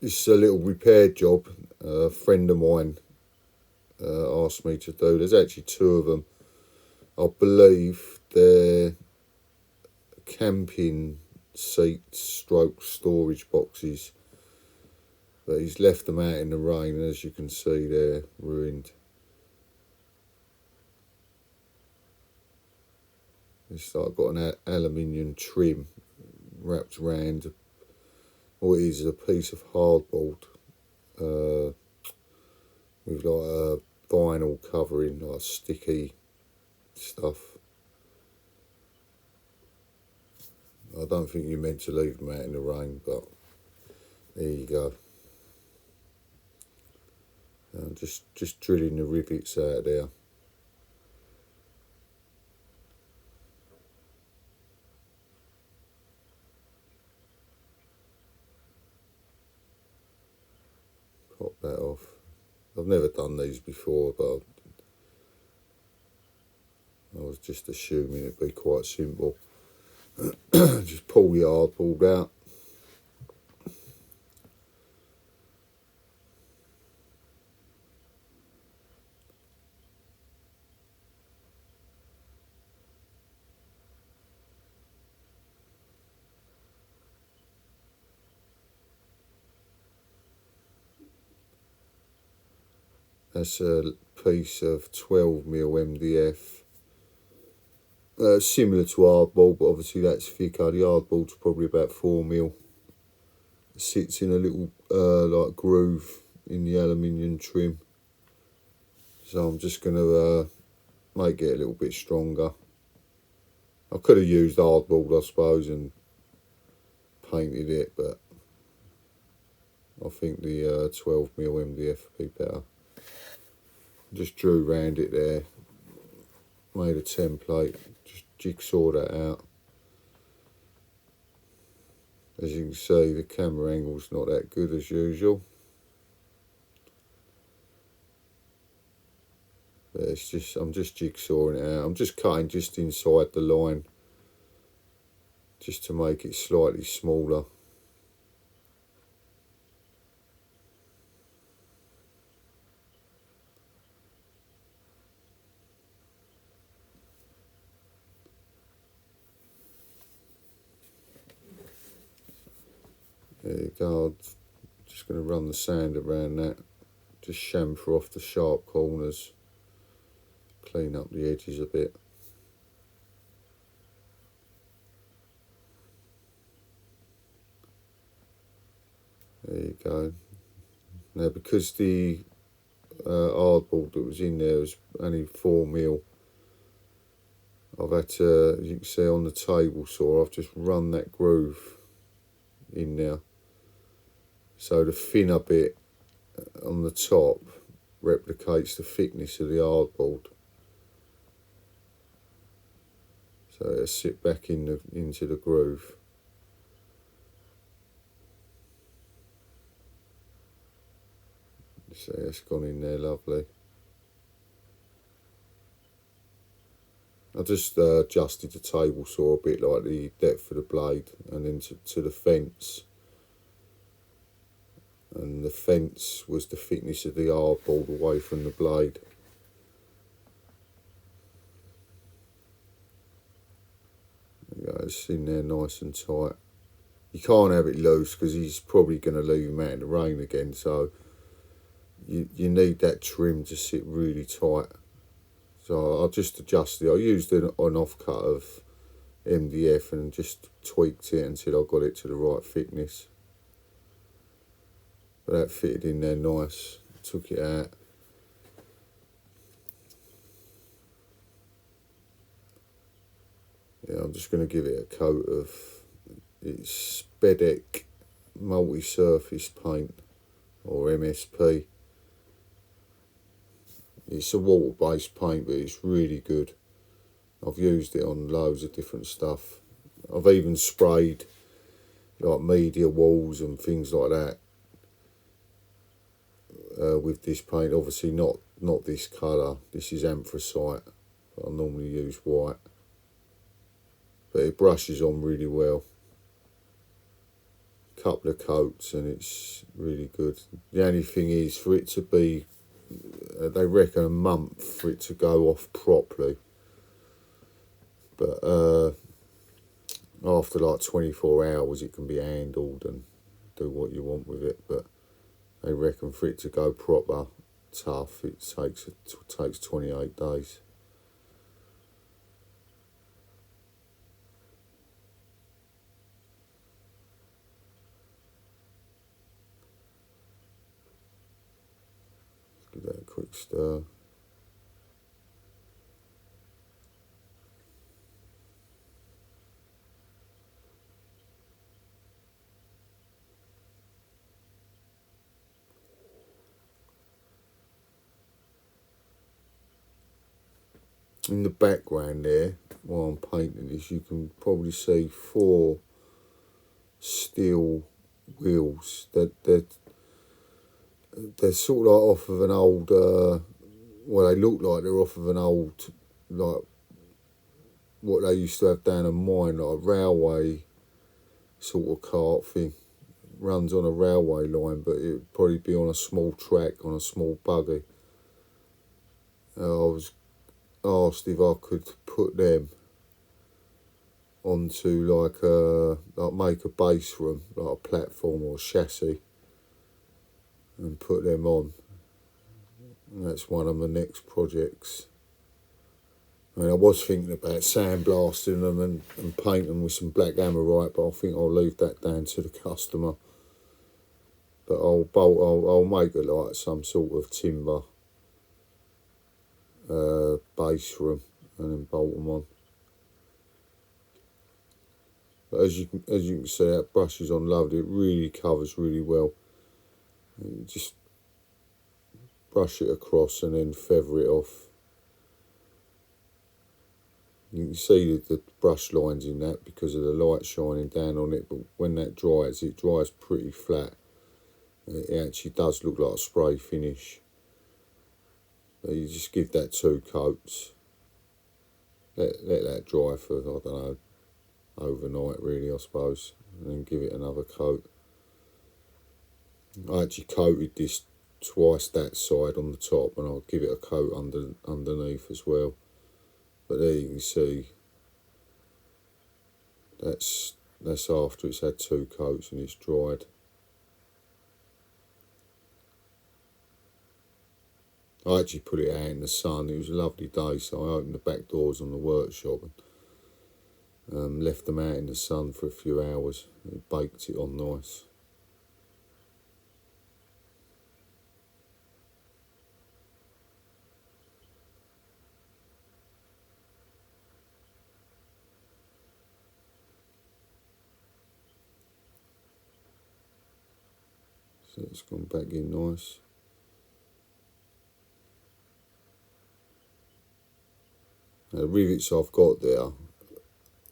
This is a little repair job a friend of mine asked me to do. There's actually two of them. I believe they're camping seats stroke storage boxes, but he's left them out in the rain, and as you can see they're ruined. It's like got an aluminium trim wrapped around what is a piece of hardboard with like a vinyl covering, like sticky stuff. I don't think you're meant to leave them out in the rain, but there you go. Just drilling the rivets out there. Pop that off. I've never done these before, but I was just assuming it'd be quite simple. Just pull the hardboard out. That's a piece of 12mm MDF. Similar to hardboard, but obviously that's thicker. The hardboard's probably about 4mm. It sits in a little like groove in the aluminium trim. So I'm just going to make it a little bit stronger. I could have used hardboard, I suppose, and painted it, but I think the 12mm MDF would be better. Just drew round it there, made a template, just jigsaw that out. As you can see, the camera angle's not that good as usual, but it's just, I'm just jigsawing it out. I'm just cutting just inside the line, just to make it slightly smaller. There you go. I'm just going to run the sand around that, just chamfer off the sharp corners, clean up the edges a bit. There you go. Now, because the hardboard that was in there was only 4mm, I've had to, as you can see on the table saw, I've just run that groove in there. So the thinner bit on the top replicates the thickness of the hardboard. So it'll sit back into the groove. So that's gone in there lovely. I just adjusted the table saw a bit, like the depth of the blade, and then to the fence. And the fence was the thickness of the hardboard away from the blade. There you go, it's in there nice and tight. You can't have it loose because he's probably going to leave him out in the rain again, so you need that trim to sit really tight. So I just adjusted it. I used an offcut of MDF and just tweaked it until I got it to the right thickness. But that fitted in there nice. Took it out. Yeah, I'm just going to give it a coat of it's Bedek multi-surface paint, or MSP. It's a water-based paint, but it's really good. I've used it on loads of different stuff. I've even sprayed like media walls and things like that with this paint. Obviously not this colour. This is anthracite. I normally use white, but it brushes on really well. couple of coats and it's really good. The only thing is for it to be, they reckon a month for it to go off properly. But after like 24 hours it can be handled and do what you want with it. But they reckon for it to go proper tough it takes 28 days. Give that a quick stir. In the background there, while I'm painting this, you can probably see 4 steel wheels. They're sort of like off of an old, well, they look like they're off of an old, like what they used to have down a mine, like a railway sort of cart thing. Runs on a railway line, but it would probably be on a small track, on a small buggy. I was asked if I could put them onto like make a base for them, like a platform or a chassis, and put them on. And that's one of my next projects. I mean, I was thinking about sandblasting them and painting them with some black amorite, but I think I'll leave that down to the customer. But I'll make it like some sort of timber base for them and then bolt them on. But as you can see, that brush is on lovely. It really covers really well. You just brush it across and then feather it off. You can see the brush lines in that because of the light shining down on it, but when that dries, it dries pretty flat. It actually does look like a spray finish. But you just give that 2 coats. Let that dry for, I don't know, overnight really, I suppose, and then give it another coat. I actually coated this twice that side on the top, and I'll give it a coat underneath as well. But there you can see that's after it's had 2 coats and it's dried. I actually put it out in the sun. It was a lovely day, so I opened the back doors on the workshop and left them out in the sun for a few hours. It baked it on nice. So it's gone back in nice. The rivets I've got there,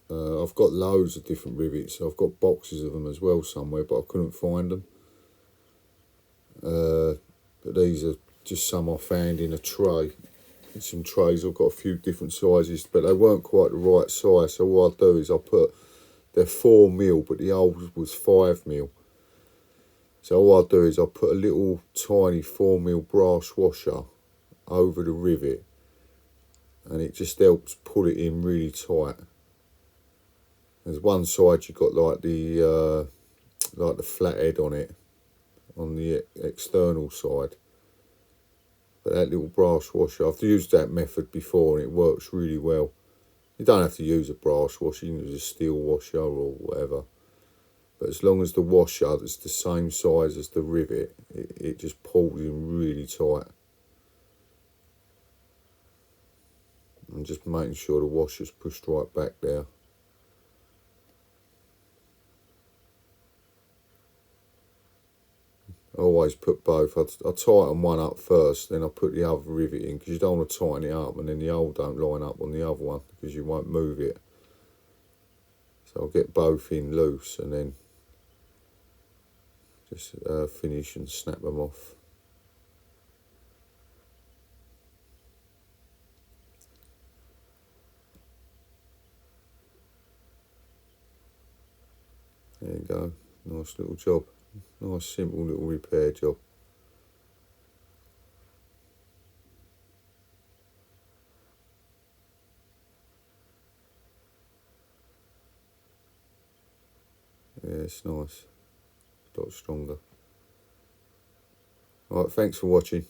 I've got loads of different rivets. I've got boxes of them as well somewhere, but I couldn't find them. But these are just some I found in a tray. In some trays I've got a few different sizes, but they weren't quite the right size. So what I'll do is they're 4mm, but the old was 5mm. So all I'll do is I'll put a little tiny 4mm brass washer over the rivet, and it just helps pull it in really tight. There's one side you've got like the flat head on it, on the external side. But that little brass washer, I've used that method before and it works really well. You don't have to use a brass washer, you can use a steel washer or whatever. But as long as the washer is the same size as the rivet, it just pulls in really tight. And just making sure the washer's pushed right back there. I always put both. I tighten one up first, then I put the other rivet in, because you don't want to tighten it up and then the old don't line up on the other one, because you won't move it. So I'll get both in loose and then just finish and snap them off. There you go. Nice little job. Nice simple little repair job. Yeah, it's nice. A lot stronger. Alright, thanks for watching.